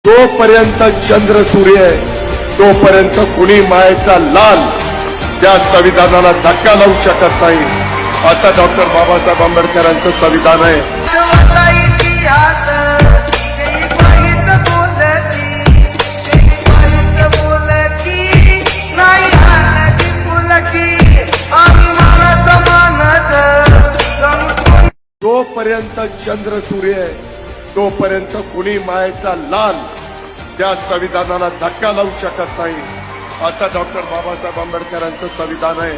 जोपर्यंत चंद्र सूर्य आहे तोपर्यंत कुणी मायेचा लाल त्या संविधानाला धक्का लावू शकत नाही, असं डॉक्टर बाबासाहेब आंबेडकरांचं संविधान आहे. जोपर्यंत चंद्र सूर्य आहे तोपर्यंत कुणी मायेचा लाल त्या संविधानाला धक्का लावू शकत नाही, असं डॉक्टर बाबासाहेब आंबेडकरांचं संविधान आहे.